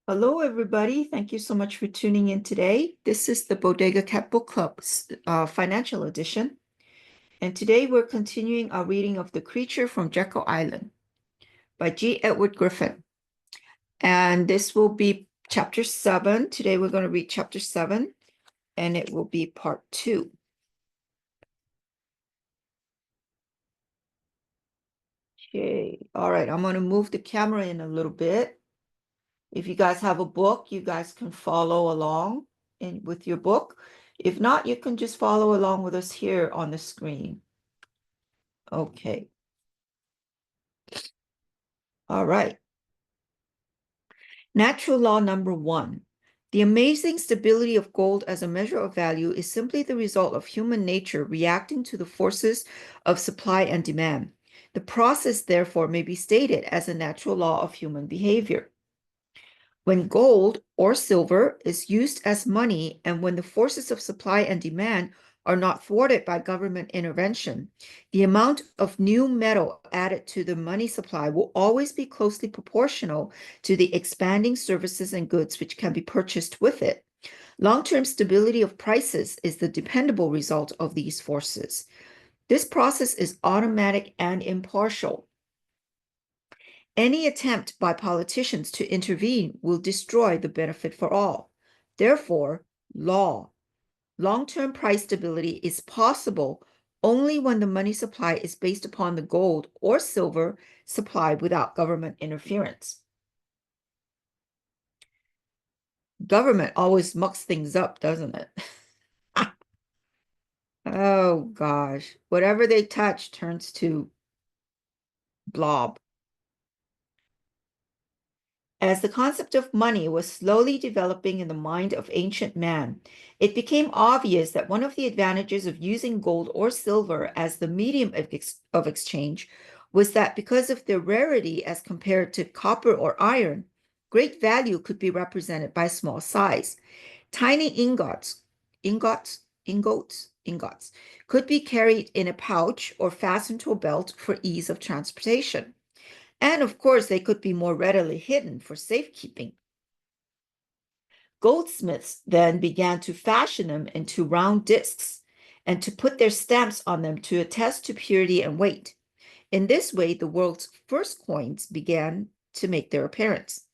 Hello, everybody. Thank you so much for tuning in today. This is the Bodega Cat Book Club's financial edition. And today we're continuing our reading of The Creature from Jekyll Island by G. Edward Griffin. And this will be chapter 7. Today we're going to read chapter 7, and it will be part 2. Okay. All right. I'm going to move the camera in a little bit. If you guys have a book, you guys can follow along with your book. If not, you can just follow along with us here on the screen. Okay. All right. Natural law number 1. The amazing stability of gold as a measure of value is simply the result of human nature reacting to the forces of supply and demand. The process, therefore, may be stated as a natural law of human behavior. When gold or silver is used as money, and when the forces of supply and demand are not thwarted by government intervention, the amount of new metal added to the money supply will always be closely proportional to the expanding services and goods which can be purchased with it. Long-term stability of prices is the dependable result of these forces. This process is automatic and impartial. Any attempt by politicians to intervene will destroy the benefit for all. Therefore, long-term price stability is possible only when the money supply is based upon the gold or silver supply without government interference. Government always mucks things up, doesn't it? Oh gosh, whatever they touch turns to blob. As the concept of money was slowly developing in the mind of ancient man, it became obvious that one of the advantages of using gold or silver as the medium of exchange was that because of their rarity as compared to copper or iron, great value could be represented by small size. Tiny ingots could be carried in a pouch or fastened to a belt for ease of transportation. And of course, they could be more readily hidden for safekeeping. Goldsmiths then began to fashion them into round discs and to put their stamps on them to attest to purity and weight. In this way, the world's first coins began to make their appearance.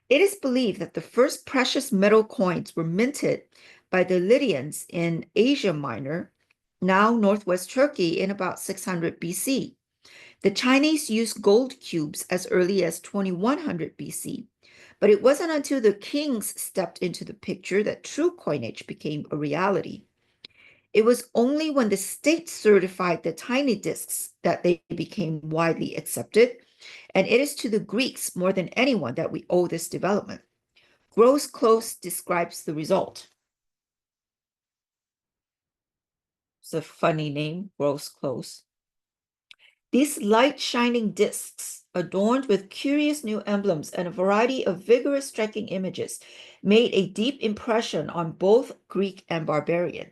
It is believed that the first precious metal coins were minted by the Lydians in Asia Minor, now northwest Turkey, in about 600 BC. The Chinese used gold cubes as early as 2100 BC, but it wasn't until the kings stepped into the picture that true coinage became a reality. It was only when the state certified the tiny discs that they became widely accepted, and it is to the Greeks more than anyone that we owe this development. Grosclose describes the result. It's a funny name, Grosclose. These light-shining discs, adorned with curious new emblems and a variety of vigorous, striking images, made a deep impression on both Greek and barbarian.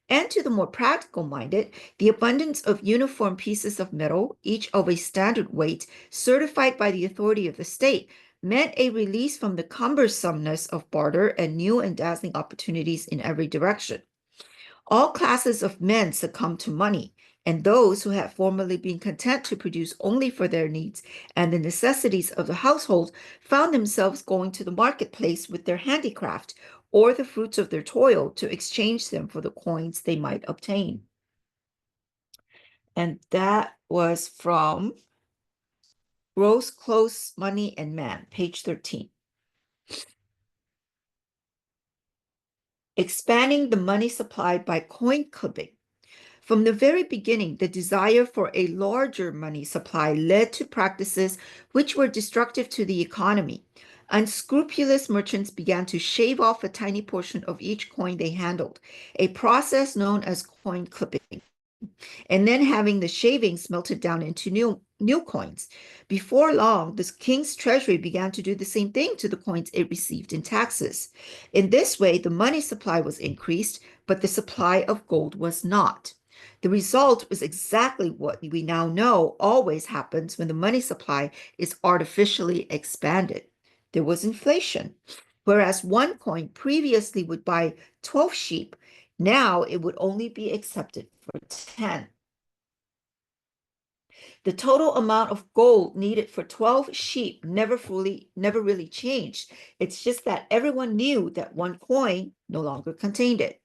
And to the more practical-minded, the abundance of uniform pieces of metal, each of a standard weight, certified by the authority of the state, meant a release from the cumbersomeness of barter and new and dazzling opportunities in every direction. All classes of men succumbed to money, and those who had formerly been content to produce only for their needs and the necessities of the household found themselves going to the marketplace with their handicraft or the fruits of their toil to exchange them for the coins they might obtain. And that was from Grosclose, Money and Man, page 13. Expanding the money supply by coin clipping. From the very beginning, the desire for a larger money supply led to practices which were destructive to the economy. Unscrupulous merchants began to shave off a tiny portion of each coin they handled, a process known as coin clipping, and then having the shavings melted down into new coins. Before long, the king's treasury began to do the same thing to the coins it received in taxes. In this way, the money supply was increased, but the supply of gold was not. The result was exactly what we now know always happens when the money supply is artificially expanded. there was inflation. Whereas one coin previously would buy 12 sheep, now it would only be accepted for 10. The total amount of gold needed for 12 sheep never really changed. It's just that everyone knew that one coin no longer contained it.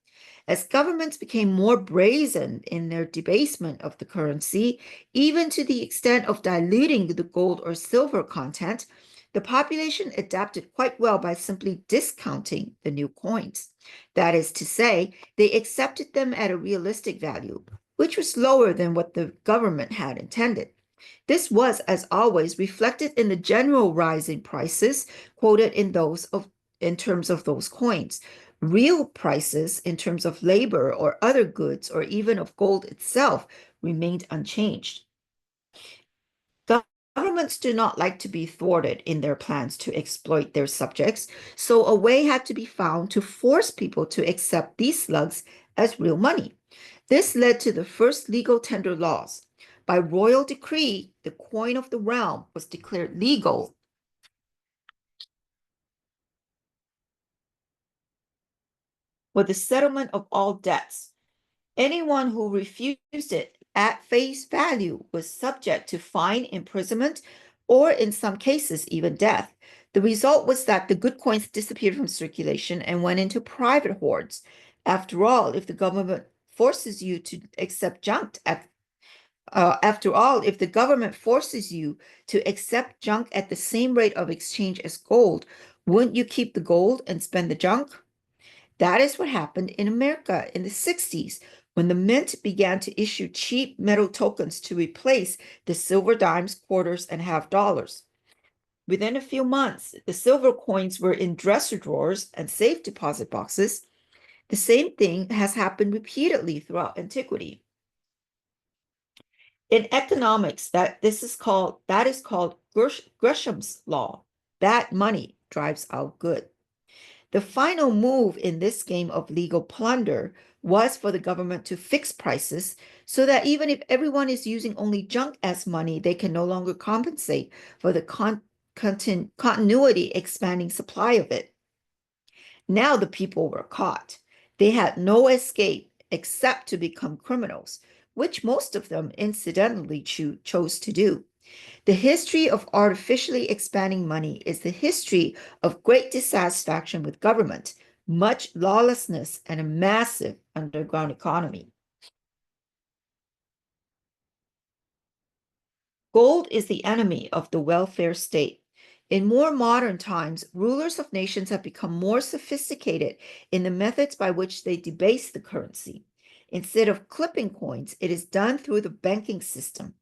As governments became more brazen in their debasement of the currency, even to the extent of diluting the gold or silver content, the population adapted quite well by simply discounting the new coins. That is to say, they accepted them at a realistic value, which was lower than what the government had intended. This was, as always, reflected in the general rise in prices quoted in terms of those coins. Real prices in terms of labor or other goods or even of gold itself remained unchanged. Governments do not like to be thwarted in their plans to exploit their subjects, so a way had to be found to force people to accept these slugs as real money. This led to the first legal tender laws. By royal decree, the coin of the realm was declared legal for the settlement of all debts. Anyone who refused it at face value was subject to fine, imprisonment, or in some cases, even death. The result was that the good coins disappeared from circulation and went into private hoards. After all, if the government forces you to accept junk if the government forces you to accept junk at the same rate of exchange as gold, wouldn't you keep the gold and spend the junk? That is what happened in America in the 60s when the mint began to issue cheap metal tokens to replace the silver dimes, quarters, and half dollars. Within a few months, the silver coins were in dresser drawers and safe deposit boxes. The same thing has happened repeatedly throughout antiquity. In economics, that is called Gresham's law. Bad money drives out good. The final move in this game of legal plunder was for the government to fix prices so that even if everyone is using only junk as money, they can no longer compensate for the continuity expanding supply of it. Now the people were caught. They had no escape except to become criminals, which most of them incidentally chose to do. The history of artificially expanding money is the history of great dissatisfaction with government, much lawlessness, and a massive underground economy. Gold is the enemy of the welfare state. In more modern times, rulers of nations have become more sophisticated in the methods by which they debase the currency. Instead of clipping coins, it is done through the banking system.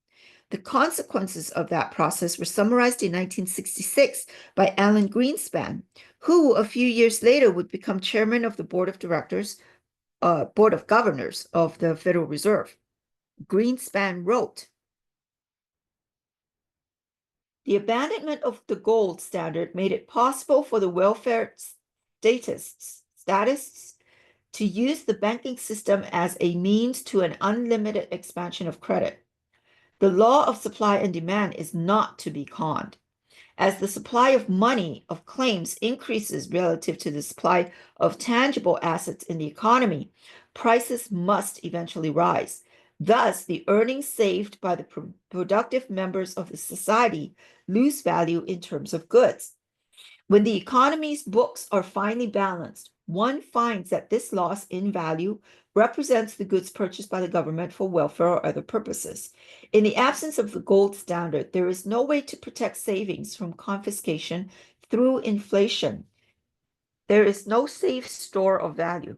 The consequences of that process were summarized in 1966 by Alan Greenspan, who a few years later would become chairman of the board of governors of the Federal Reserve. Greenspan wrote, "The abandonment of the gold standard made it possible for the welfare statists to use the banking system as a means to an unlimited expansion of credit. The law of supply and demand is not to be conned. As the supply of money, of claims, increases relative to the supply of tangible assets in the economy, prices must eventually rise. Thus, the earnings saved by the productive members of the society lose value in terms of goods. When the economy's books are finally balanced, one finds that this loss in value represents the goods purchased by the government for welfare or other purposes. In the absence of the gold standard, there is no way to protect savings from confiscation through inflation. There is no safe store of value.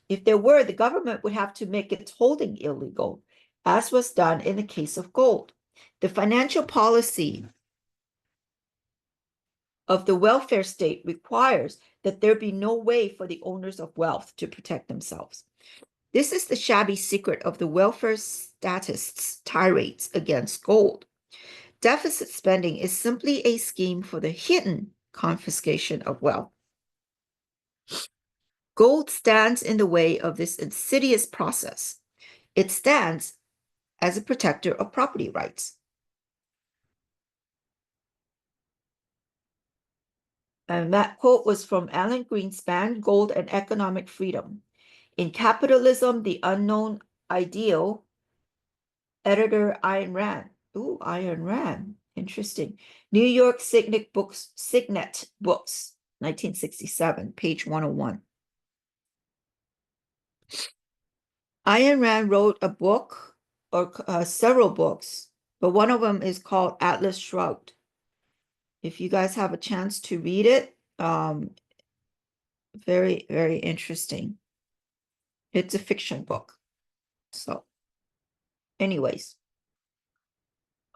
If there were, the government would have to make its holding illegal, as was done in the case of gold. The financial policy of the welfare state requires that there be no way for the owners of wealth to protect themselves. This is the shabby secret of the welfare statists' tirades against gold. Deficit spending is simply a scheme for the hidden confiscation of wealth. Gold stands in the way of this insidious process. It stands as a protector of property rights. And that quote was from Alan Greenspan, Gold and Economic Freedom. In Capitalism, the Unknown Ideal, editor Ayn Rand. Ooh, Ayn Rand. Interesting. New York Signet Books, 1967, page 101. Ayn Rand wrote a book, or several books, but one of them is called Atlas Shrugged. If you guys have a chance to read it, very, very interesting. It's a fiction book. So, anyways.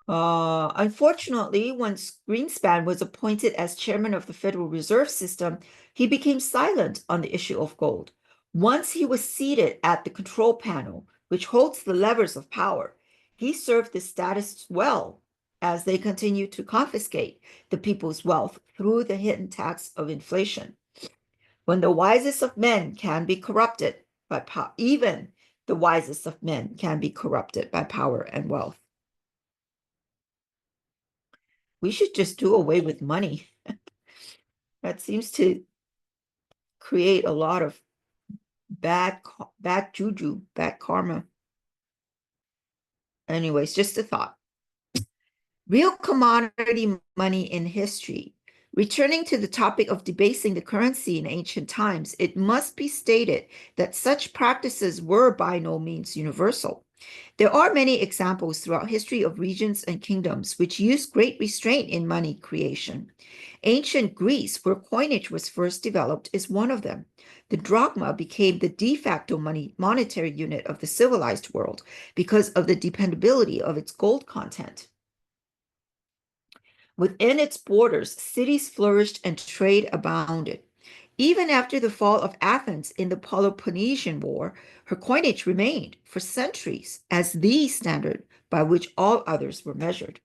Unfortunately, once Greenspan was appointed as chairman of the Federal Reserve System, he became silent on the issue of gold. Once he was seated at the control panel, which holds the levers of power, he served the status well as they continued to confiscate the people's wealth through the hidden tax of inflation. When the wisest of men can be corrupted by power, even the wisest of men can be corrupted by power and wealth. We should just do away with money. That seems to create a lot of bad juju, bad karma. Anyways, just a thought. Real commodity money in history. Returning to the topic of debasing the currency in ancient times, it must be stated that such practices were by no means universal. There are many examples throughout history of regions and kingdoms which used great restraint in money creation. Ancient Greece, where coinage was first developed, is one of them. The drachma became the de facto monetary unit of the civilized world because of the dependability of its gold content. Within its borders, cities flourished and trade abounded. Even after the fall of Athens in the Peloponnesian War, her coinage remained for centuries as the standard by which all others were measured.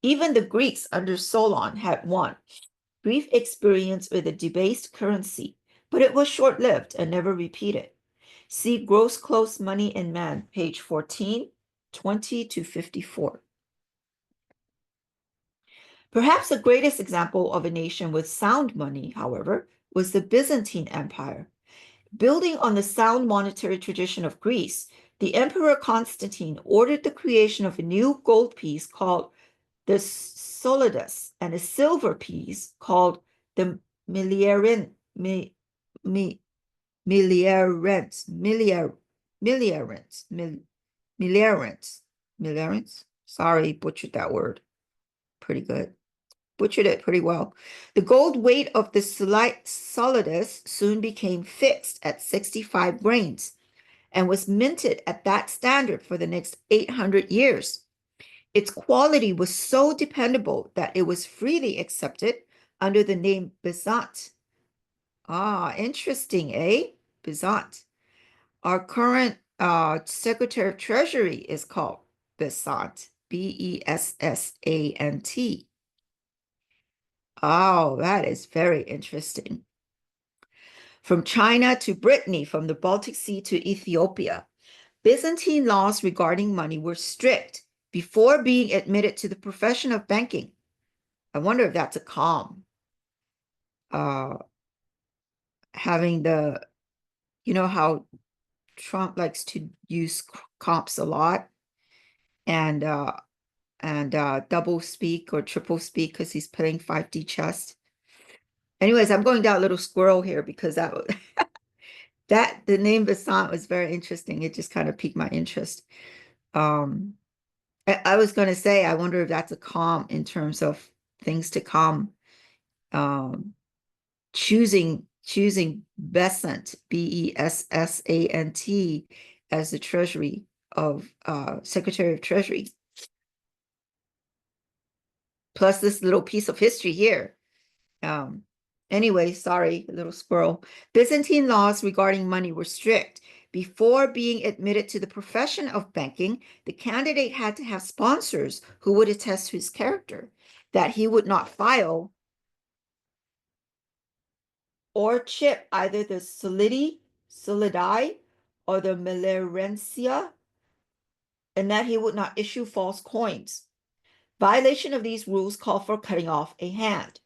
Even the Greeks under Solon had one brief experience with a debased currency, but it was short-lived and never repeated. See Gross Close Money in Man, page 14, 20 to 54. Perhaps the greatest example of a nation with sound money, however, was the Byzantine Empire. Building on the sound monetary tradition of Greece, the Emperor Constantine ordered the creation of a new gold piece called the solidus and a silver piece called the milliarents. Sorry, butchered that word. Pretty good. Butchered it pretty well. The gold weight of the solidus soon became fixed at 65 grains and was minted at that standard for the next 800 years. Its quality was so dependable that it was freely accepted under the name Byzant. Ah, interesting, eh? Byzant. Our current Secretary of Treasury is called Bessant, Bessant. Oh, that is very interesting. From China to Brittany, from the Baltic Sea to Ethiopia, Byzantine laws regarding money were strict before being admitted to the profession of banking. I wonder if that's a calm. Having you know how Trump likes to use comps a lot and double speak or triple speak because he's playing 5D chess. Anyways, I'm going down a little squirrel here because the name Vasant was very interesting. It just kind of piqued my interest. I was going to say, I wonder if that's a calm in terms of things to come. Choosing Bessant, Bessant, as the Treasury of Secretary of Treasury. Plus this little piece of history here. Anyway, sorry, little squirrel. Byzantine laws regarding money were strict. Before being admitted to the profession of banking, the candidate had to have sponsors who would attest to his character, that he would not file or chip either the solidi or the milliarentia, and that he would not issue false coins. Violation of these rules called for cutting off a hand.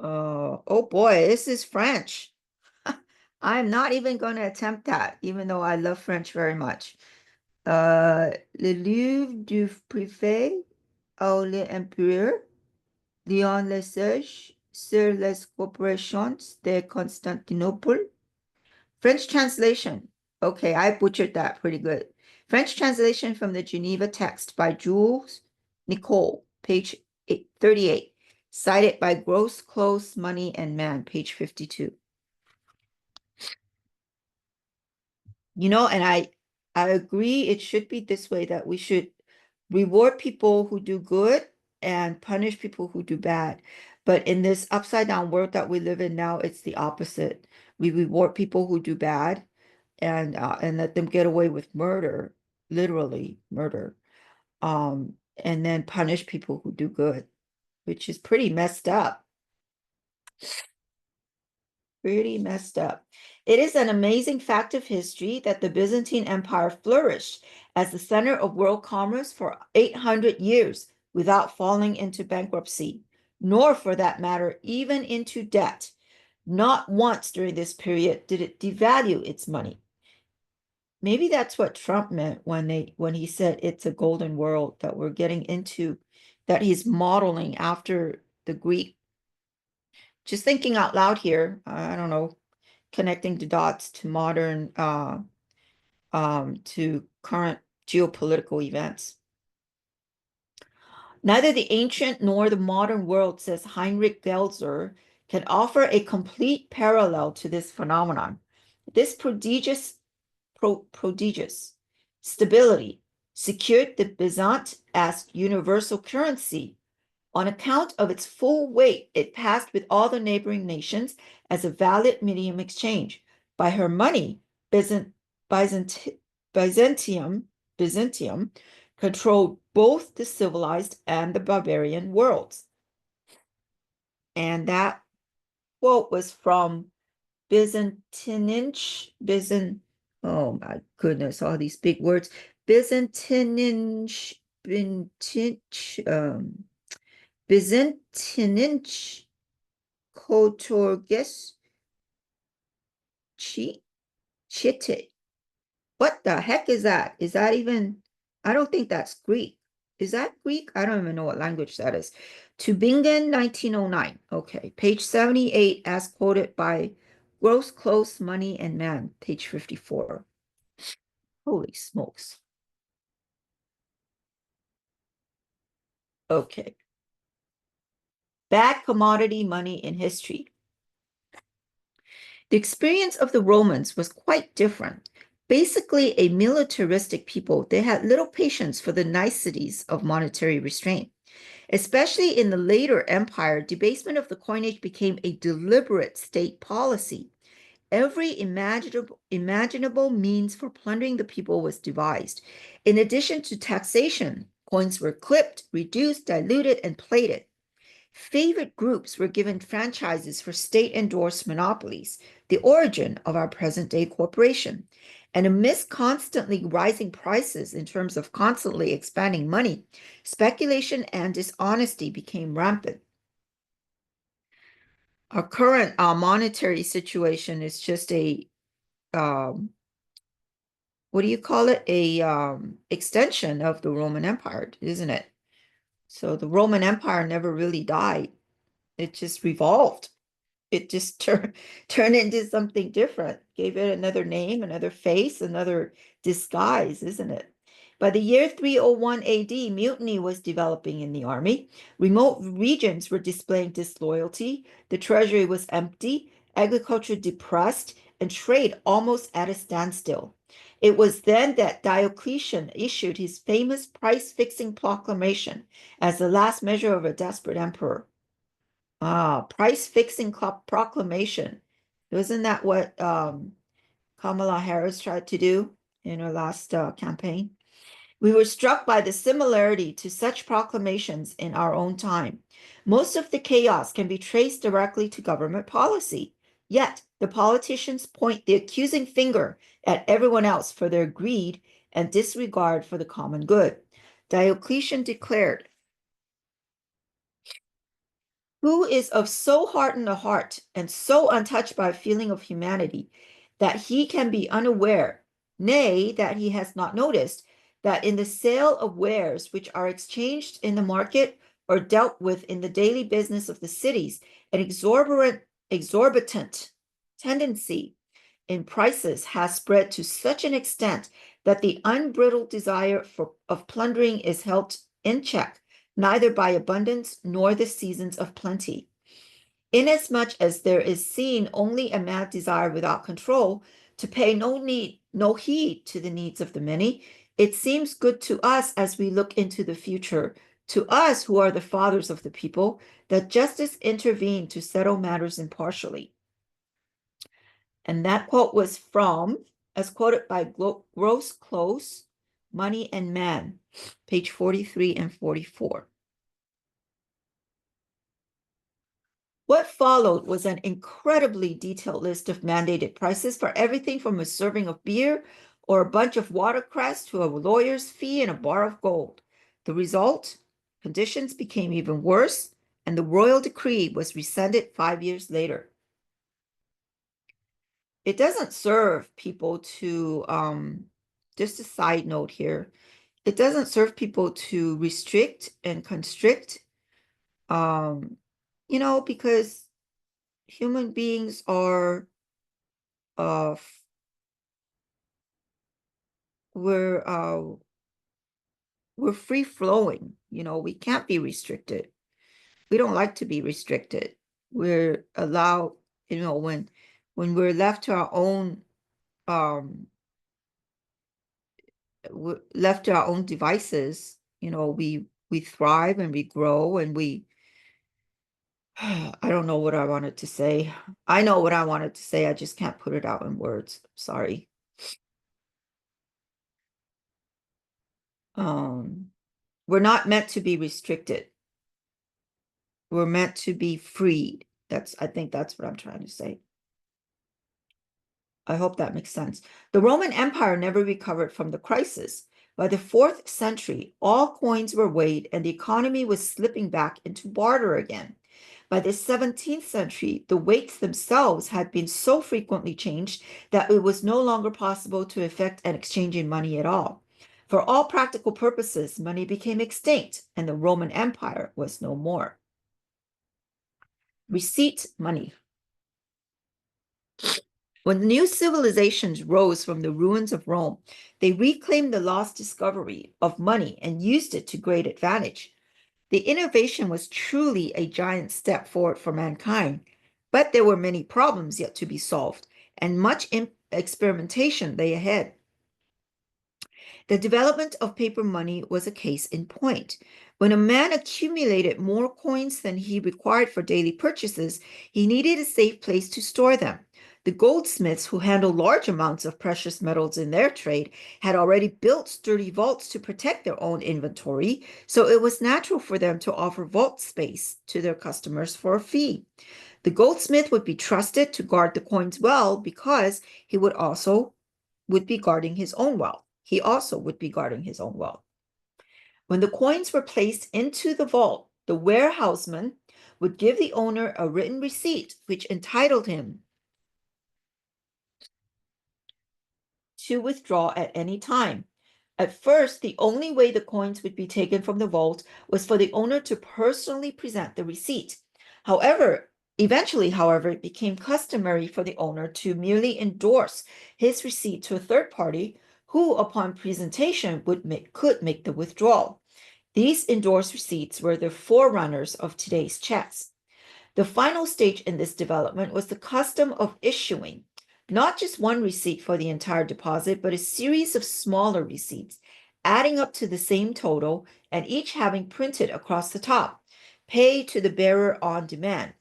Oh boy, this is French. I'm not even going to attempt that, even though I love French very much. Le livre du préfet au l'empereur Léon Lesage sur les corporations de Constantinople. French translation. Okay, I butchered that pretty good. French translation from the Geneva text by Jules Nicole, page 38. Cited by Gross, Clothes, Money, and Man, page 52. And I agree it should be this way, that we should reward people who do good and punish people who do bad. But in this upside down world that we live in now, it's the opposite. We reward people who do bad and let them get away with murder, literally murder, and then punish people who do good, which is pretty messed up. Pretty messed up. It is an amazing fact of history that the Byzantine Empire flourished as the center of world commerce for 800 years without falling into bankruptcy, nor for that matter, even into debt. Not once during this period did it devalue its money. Maybe that's what Trump meant when he said it's a golden world that we're getting into, that he's modeling after the Greek. Just thinking out loud here, I don't know, connecting the dots to modern to current geopolitical events. Neither the ancient nor the modern world, says Heinrich Gelzer, can offer a complete parallel to this phenomenon. This prodigious stability secured the Byzant as universal currency. On account of its full weight, it passed with all the neighboring nations as a valid medium exchange. By her money, Byzantium controlled both the civilized and the barbarian worlds. And that quote was from oh my goodness, all these big words. Byzantininch, Byzantininch Kotorges Chite. What the heck is that? Is that even, I don't think that's Greek. Is that Greek? I don't even know what language that is. Tübingen, 1909. Okay, page 78, as quoted by Gross, Clothes, Money, and Man, page 54. Holy smokes. Okay. Bad commodity money in history. The experience of the Romans was quite different. Basically, a militaristic people, they had little patience for the niceties of monetary restraint. Especially in the later empire, debasement of the coinage became a deliberate state policy. Every imaginable means for plundering the people was devised. In addition to taxation, coins were clipped, reduced, diluted, and plated. Favored groups were given franchises for state-endorsed monopolies, the origin of our present-day corporation. And amidst constantly rising prices in terms of constantly expanding money, speculation and dishonesty became rampant. Our current monetary situation is just a, what do you call it? A extension of the Roman Empire, isn't it? So the Roman Empire never really died. It just revolved. It just turned into something different, gave it another name, another face, another disguise, isn't it? By the year 301 AD, mutiny was developing in the army. Remote regions were displaying disloyalty. The treasury was empty, agriculture depressed, and trade almost at a standstill. It was then that Diocletian issued his famous price-fixing proclamation as the last measure of a desperate emperor. Price-fixing proclamation. Wasn't that what Kamala Harris tried to do in her last campaign? We were struck by the similarity to such proclamations in our own time. Most of the chaos can be traced directly to government policy. Yet, the politicians point the accusing finger at everyone else for their greed and disregard for the common good. Diocletian declared, Who is of so hardened a heart and so untouched by a feeling of humanity that he can be unaware, nay, that he has not noticed, that in the sale of wares which are exchanged in the market or dealt with in the daily business of the cities, an exorbitant tendency in prices has spread to such an extent that the unbridled desire of plundering is held in check, neither by abundance nor the seasons of plenty. Inasmuch as there is seen only a mad desire without control to pay no heed to the needs of the many, it seems good to us as we look into the future, to us who are the fathers of the people, that justice intervene to settle matters impartially. And that quote was from, as quoted by Gross Close, Money and Man, page 43 and 44. What followed was an incredibly detailed list of mandated prices for everything from a serving of beer or a bunch of watercress to a lawyer's fee and a bar of gold. The result? Conditions became even worse, and the royal decree was rescinded 5 years later. It doesn't serve people to, just a side note here, it doesn't serve people to restrict and constrict, because human beings are, uh, we're free flowing, we can't be restricted. We don't like to be restricted. We're allowed, when we're left to our own, devices, we thrive and we grow and we I don't know what I wanted to say. I know what I wanted to say. I just can't put it out in words. Sorry. We're not meant to be restricted. We're meant to be freed. I think that's what I'm trying to say. I hope that makes sense. The Roman Empire never recovered from the crisis. By the 4th century, all coins were weighed and the economy was slipping back into barter again. By the 17th century, the weights themselves had been so frequently changed that it was no longer possible to effect an exchange in money at all. For all practical purposes, money became extinct and the Roman Empire was no more. Receipt money. When the new civilizations rose from the ruins of Rome, they reclaimed the lost discovery of money and used it to great advantage. The innovation was truly a giant step forward for mankind, but there were many problems yet to be solved, and much experimentation lay ahead. The development of paper money was a case in point. When a man accumulated more coins than he required for daily purchases, he needed a safe place to store them. The goldsmiths, who handled large amounts of precious metals in their trade, had already built sturdy vaults to protect their own inventory, so it was natural for them to offer vault space to their customers for a fee. The goldsmith would be trusted to guard the coins well because he would be guarding his own wealth. He also would be guarding his own wealth. When the coins were placed into the vault, the warehouseman would give the owner a written receipt which entitled him to withdraw at any time. At first, the only way the coins would be taken from the vault was for the owner to personally present the receipt. Eventually, it became customary for the owner to merely endorse his receipt to a third party who, upon presentation, could make the withdrawal. These endorsed receipts were the forerunners of today's checks. The final stage in this development was the custom of issuing not just one receipt for the entire deposit, but a series of smaller receipts, adding up to the same total and each having printed across the top, pay to the bearer on demand.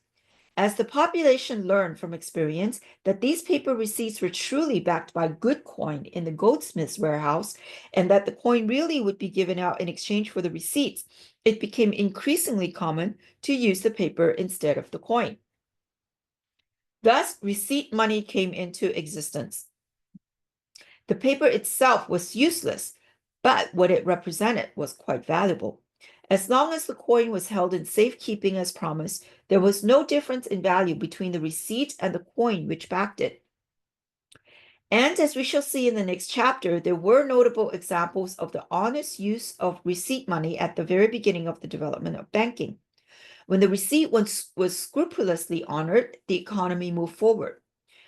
As the population learned from experience that these paper receipts were truly backed by good coin in the goldsmith's warehouse, and that the coin really would be given out in exchange for the receipts, it became increasingly common to use the paper instead of the coin. Thus, receipt money came into existence. The paper itself was useless, but what it represented was quite valuable. As long as the coin was held in safekeeping as promised, there was no difference in value between the receipt and the coin which backed it. And as we shall see in the next chapter, there were notable examples of the honest use of receipt money at the very beginning of the development of banking. When the receipt was scrupulously honored, the economy moved forward.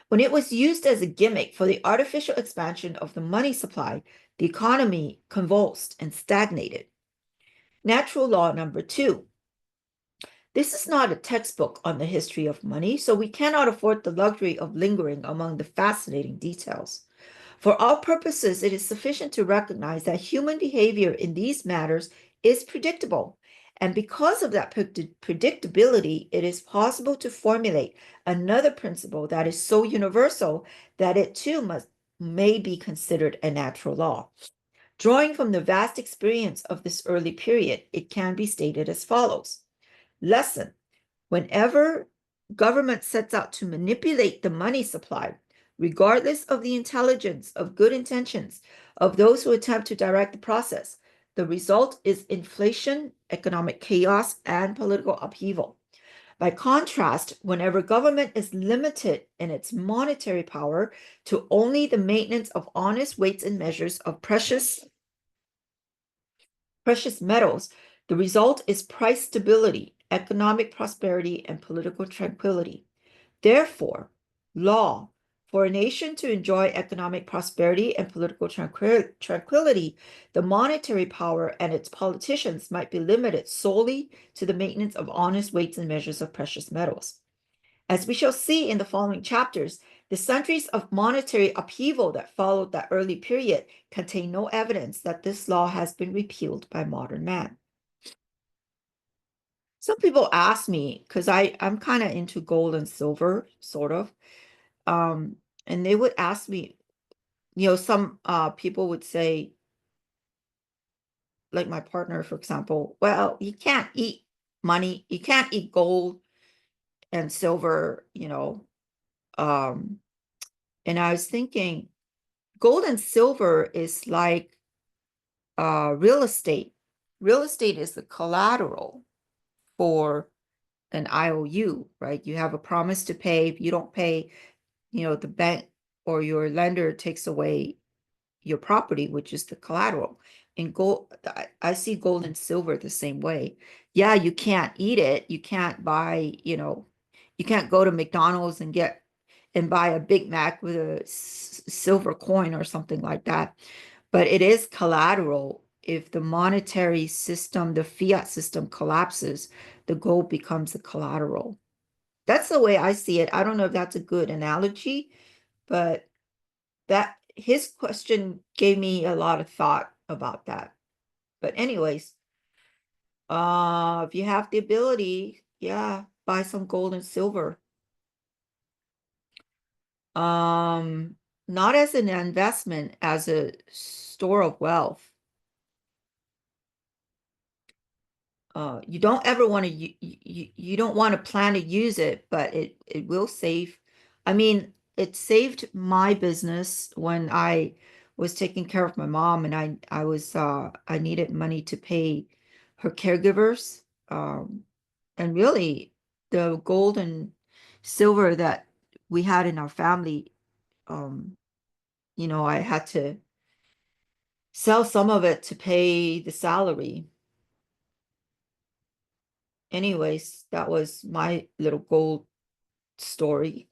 When it was used as a gimmick for the artificial expansion of the money supply, the economy convulsed and stagnated. Natural law number 2. This is not a textbook on the history of money, so we cannot afford the luxury of lingering among the fascinating details. For our purposes, it is sufficient to recognize that human behavior in these matters is predictable. And because of that predictability, it is possible to formulate another principle that is so universal that it too may be considered a natural law. Drawing from the vast experience of this early period, it can be stated as follows. Lesson: whenever government sets out to manipulate the money supply, regardless of the intelligence of good intentions of those who attempt to direct the process, the result is inflation, economic chaos, and political upheaval. By contrast, whenever government is limited in its monetary power to only the maintenance of honest weights and measures of precious metals, the result is price stability, economic prosperity, and political tranquility. Therefore, law: for a nation to enjoy economic prosperity and political tranquility, the monetary power and its politicians might be limited solely to the maintenance of honest weights and measures of precious metals. As we shall see in the following chapters, the centuries of monetary upheaval that followed that early period contain no evidence that this law has been repealed by modern man. Some people ask me, because I'm kind of into gold and silver, sort of, and they would ask me, some people would say, like my partner, for example, well, you can't eat money, you can't eat gold and silver, and I was thinking, gold and silver is like real estate. Real estate is the collateral for an IOU, right? You have a promise to pay. If you don't pay, the bank or your lender takes away your property, which is the collateral. In gold, I see gold and silver the same way. Yeah, you can't eat it. You can't buy, you can't go to McDonald's and buy a Big Mac with a silver coin or something like that. But it is collateral. If the monetary system, the fiat system collapses, the gold becomes the collateral. That's the way I see it. I don't know if that's a good analogy, but that his question gave me a lot of thought about that. But anyways, if you have the ability, yeah, buy some gold and silver. Not as an investment, as a store of wealth. You don't ever want to you don't want to plan to use it, but it will save. I mean, it saved my business when I was taking care of my mom, and I needed money to pay her caregivers. And really, the gold and silver that we had in our family, um, I had to sell some of it to pay the salary. Anyways, that was my little gold story.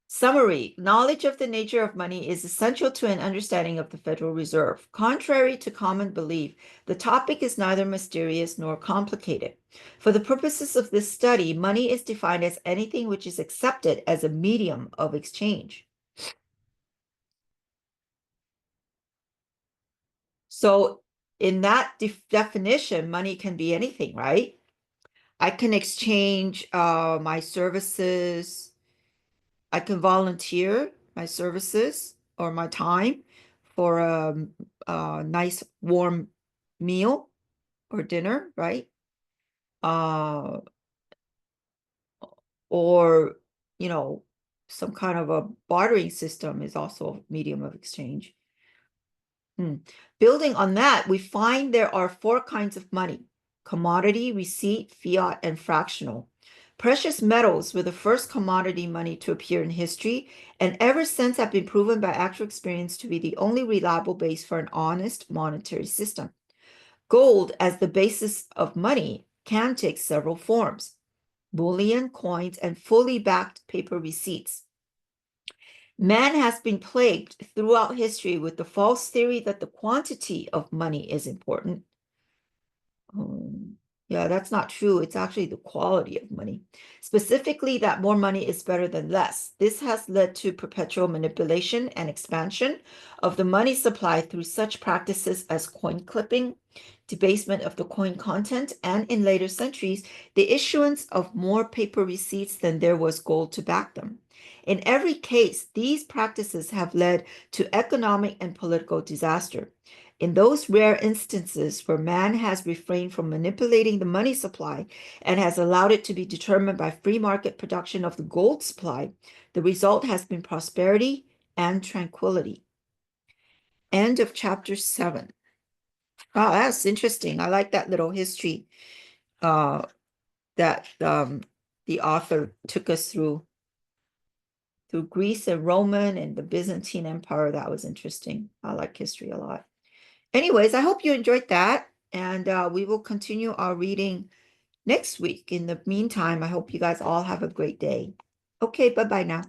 Summary: knowledge of the nature of money is essential to an understanding of the Federal Reserve. Contrary to common belief, the topic is neither mysterious nor complicated. For the purposes of this study, money is defined as anything which is accepted as a medium of exchange. So in that definition, money can be anything, right? I can exchange my services. I can volunteer my services or my time for a nice warm meal or dinner, right? Uh, or, some kind of a bartering system is also a medium of exchange. Building on that, we find there are 4 kinds of money. commodity, receipt, fiat, and fractional. Precious metals were the first commodity money to appear in history, and ever since have been proven by actual experience to be the only reliable base for an honest monetary system. Gold, as the basis of money, can take several forms: bullion, coins, and fully backed paper receipts. Man has been plagued throughout history with the false theory that the quantity of money is important. Yeah, that's not true. It's actually the quality of money. Specifically, that more money is better than less. This has led to perpetual manipulation and expansion of the money supply through such practices as coin clipping, debasement of the coin content, and in later centuries, the issuance of more paper receipts than there was gold to back them. In every case, these practices have led to economic and political disaster. In those rare instances where man has refrained from manipulating the money supply and has allowed it to be determined by free market production of the gold supply, the result has been prosperity and tranquility. End of chapter 7. Wow, that's interesting. I like that little history that the author took us through Greece and Roman and the Byzantine Empire. That was interesting. I like history a lot. Anyways, I hope you enjoyed that, and we will continue our reading next week. In the meantime, I hope you guys all have a great day. Okay, bye-bye now.